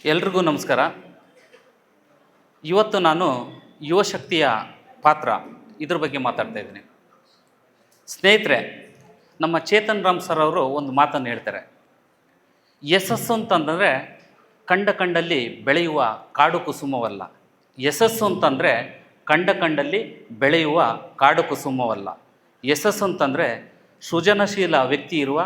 ಎಲ್ರಿಗೂ ನಮಸ್ಕಾರ. ಇವತ್ತು ನಾನು ಯುವಶಕ್ತಿಯ ಪಾತ್ರ ಇದ್ರ ಬಗ್ಗೆ ಮಾತಾಡ್ತಾ ಇದ್ದೀನಿ. ಸ್ನೇಹಿತರೆ, ನಮ್ಮ ಚೇತನ್ ರಾಮ್ ಸರ್ ಅವರು ಒಂದು ಮಾತನ್ನು ಹೇಳ್ತಾರೆ. ಯಶಸ್ಸು ಅಂತಂದರೆ ಕಂಡಲ್ಲಿ ಬೆಳೆಯುವ ಕಾಡು ಕುಸುಮವಲ್ಲ. ಯಶಸ್ಸು ಅಂತಂದರೆ ಕಂಡಲ್ಲಿ ಬೆಳೆಯುವ ಕಾಡು ಕುಸುಮವಲ್ಲ. ಯಶಸ್ಸು ಅಂತಂದರೆ ಸೃಜನಶೀಲ ವ್ಯಕ್ತಿ ಇರುವ,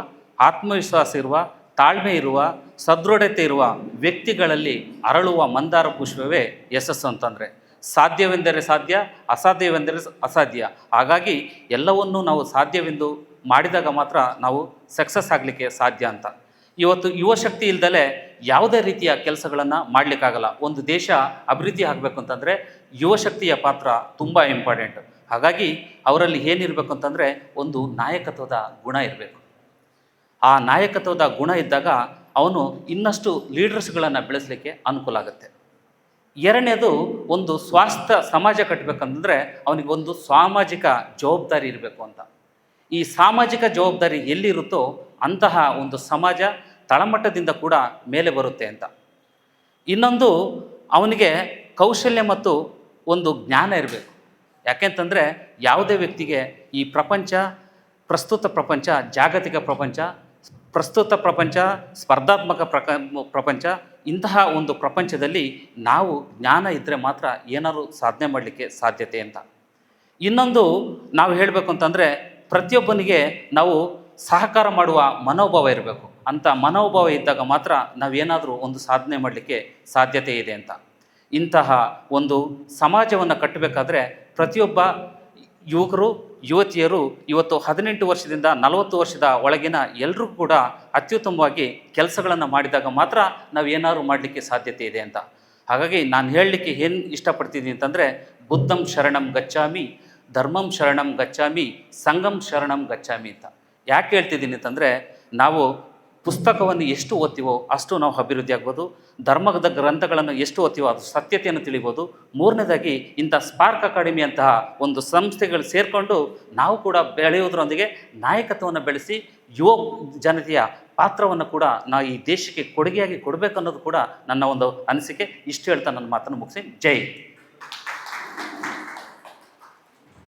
ಆತ್ಮವಿಶ್ವಾಸ ಇರುವ, ತಾಳ್ಮೆ ಇರುವ, ಸದೃಢತೆ ಇರುವ ವ್ಯಕ್ತಿಗಳಲ್ಲಿ ಅರಳುವ ಮಂದಾರ ಪುಷ್ಪವೇ ಯಶಸ್ಸು ಅಂತಂದರೆ. ಸಾಧ್ಯವೆಂದರೆ ಸಾಧ್ಯ, ಅಸಾಧ್ಯವೆಂದರೆ ಅಸಾಧ್ಯ. ಹಾಗಾಗಿ ಎಲ್ಲವನ್ನೂ ನಾವು ಸಾಧ್ಯವೆಂದು ಮಾಡಿದಾಗ ಮಾತ್ರ ನಾವು ಸಕ್ಸಸ್ ಆಗಲಿಕ್ಕೆ ಸಾಧ್ಯ ಅಂತ. ಇವತ್ತು ಯುವಶಕ್ತಿ ಇಲ್ದಲೇ ಯಾವುದೇ ರೀತಿಯ ಕೆಲಸಗಳನ್ನು ಮಾಡಲಿಕ್ಕಾಗಲ್ಲ. ಒಂದು ದೇಶ ಅಭಿವೃದ್ಧಿ ಆಗಬೇಕು ಅಂತಂದರೆ ಯುವಶಕ್ತಿಯ ಪಾತ್ರ ತುಂಬ ಇಂಪಾರ್ಟೆಂಟ್. ಹಾಗಾಗಿ ಅವರಲ್ಲಿ ಏನಿರಬೇಕು ಅಂತಂದರೆ ಒಂದು ನಾಯಕತ್ವದ ಗುಣ ಇರಬೇಕು. ಆ ನಾಯಕತ್ವದ ಗುಣ ಇದ್ದಾಗ ಅವನು ಇನ್ನಷ್ಟು ಲೀಡರ್ಸ್ಗಳನ್ನು ಬೆಳೆಸಲಿಕ್ಕೆ ಅನುಕೂಲ ಆಗುತ್ತೆ. ಎರಡನೇದು, ಒಂದು ಸ್ವಾಸ್ಥ್ಯ ಸಮಾಜ ಕಟ್ಟಬೇಕಂತಂದರೆ ಅವನಿಗೊಂದು ಸಾಮಾಜಿಕ ಜವಾಬ್ದಾರಿ ಇರಬೇಕು ಅಂತ. ಈ ಸಾಮಾಜಿಕ ಜವಾಬ್ದಾರಿ ಎಲ್ಲಿರುತ್ತೋ ಅಂತಹ ಒಂದು ಸಮಾಜ ತಳಮಟ್ಟದಿಂದ ಕೂಡ ಮೇಲೆ ಬರುತ್ತೆ ಅಂತ. ಇನ್ನೊಂದು, ಅವನಿಗೆ ಕೌಶಲ್ಯ ಮತ್ತು ಒಂದು ಜ್ಞಾನ ಇರಬೇಕು. ಯಾಕೆಂತಂದರೆ ಯಾವುದೇ ವ್ಯಕ್ತಿಗೆ ಈ ಪ್ರಸ್ತುತ ಪ್ರಪಂಚ ಜಾಗತಿಕ ಪ್ರಪಂಚ, ಪ್ರಸ್ತುತ ಪ್ರಪಂಚ ಸ್ಪರ್ಧಾತ್ಮಕ ಪ್ರಪಂಚ. ಇಂತಹ ಒಂದು ಪ್ರಪಂಚದಲ್ಲಿ ನಾವು ಜ್ಞಾನ ಇದ್ದರೆ ಮಾತ್ರ ಏನಾದರೂ ಸಾಧನೆ ಮಾಡಲಿಕ್ಕೆ ಸಾಧ್ಯತೆ ಅಂತ. ಇನ್ನೊಂದು ನಾವು ಹೇಳಬೇಕು ಅಂತಂದರೆ ಪ್ರತಿಯೊಬ್ಬನಿಗೆ ನಾವು ಸಹಕಾರ ಮಾಡುವ ಮನೋಭಾವ ಇರಬೇಕು. ಅಂಥ ಮನೋಭಾವ ಇದ್ದಾಗ ಮಾತ್ರ ನಾವೇನಾದರೂ ಒಂದು ಸಾಧನೆ ಮಾಡಲಿಕ್ಕೆ ಸಾಧ್ಯತೆ ಇದೆ ಅಂತ. ಇಂತಹ ಒಂದು ಸಮಾಜವನ್ನು ಕಟ್ಟಬೇಕಾದ್ರೆ ಪ್ರತಿಯೊಬ್ಬ ಯುವಕರು ಯುವತಿಯರು ಇವತ್ತು 18 ವರ್ಷದಿಂದ 40 ವರ್ಷದ ಒಳಗಿನ ಎಲ್ಲರೂ ಕೂಡ ಅತ್ಯುತ್ತಮವಾಗಿ ಕೆಲಸಗಳನ್ನು ಮಾಡಿದಾಗ ಮಾತ್ರ ನಾವು ಏನಾದರೂ ಮಾಡಲಿಕ್ಕೆ ಸಾಧ್ಯತೆ ಇದೆ ಅಂತ. ಹಾಗಾಗಿ ನಾನು ಹೇಳಲಿಕ್ಕೆ ಏನು ಇಷ್ಟಪಡ್ತಿದ್ದೀನಿ ಅಂತಂದರೆ, ಬುದ್ಧಂ ಶರಣಂ ಗಚ್ಚಾಮಿ, ಧರ್ಮಂ ಶರಣಂ ಗಚ್ಚಾಮಿ, ಸಂಘಂ ಶರಣಂ ಗಚ್ಚಾಮಿ ಅಂತ. ಯಾಕೆ ಹೇಳ್ತಿದ್ದೀನಿ ಅಂತಂದರೆ, ನಾವು ಪುಸ್ತಕವನ್ನು ಎಷ್ಟು ಓದ್ತೀವೋ ಅಷ್ಟು ನಾವು ಅಭಿವೃದ್ಧಿ ಆಗ್ಬೋದು. ಧರ್ಮದ ಗ್ರಂಥಗಳನ್ನು ಎಷ್ಟು ಓದ್ತೀವೋ ಅದು ಸತ್ಯತೆಯನ್ನು ತಿಳಿಬೋದು. ಮೂರನೇದಾಗಿ ಇಂಥ ಸ್ಪಾರ್ಕ್ ಅಕಾಡೆಮಿ ಅಂತಹ ಒಂದು ಸಂಸ್ಥೆಗಳು ಸೇರಿಕೊಂಡು ನಾವು ಕೂಡ ಬೆಳೆಯೋದ್ರೊಂದಿಗೆ ನಾಯಕತ್ವವನ್ನು ಬೆಳೆಸಿ ಯುವ ಜನತೆಯ ಪಾತ್ರವನ್ನು ಕೂಡ ನಾವು ಈ ದೇಶಕ್ಕೆ ಕೊಡುಗೆಯಾಗಿ ಕೊಡಬೇಕು ಅನ್ನೋದು ಕೂಡ ನನ್ನ ಒಂದು ಅನಿಸಿಕೆ. ಇಷ್ಟು ಹೇಳ್ತಾ ನನ್ನ ಮಾತನ್ನು ಮುಗಿಸಿ. ಜೈ.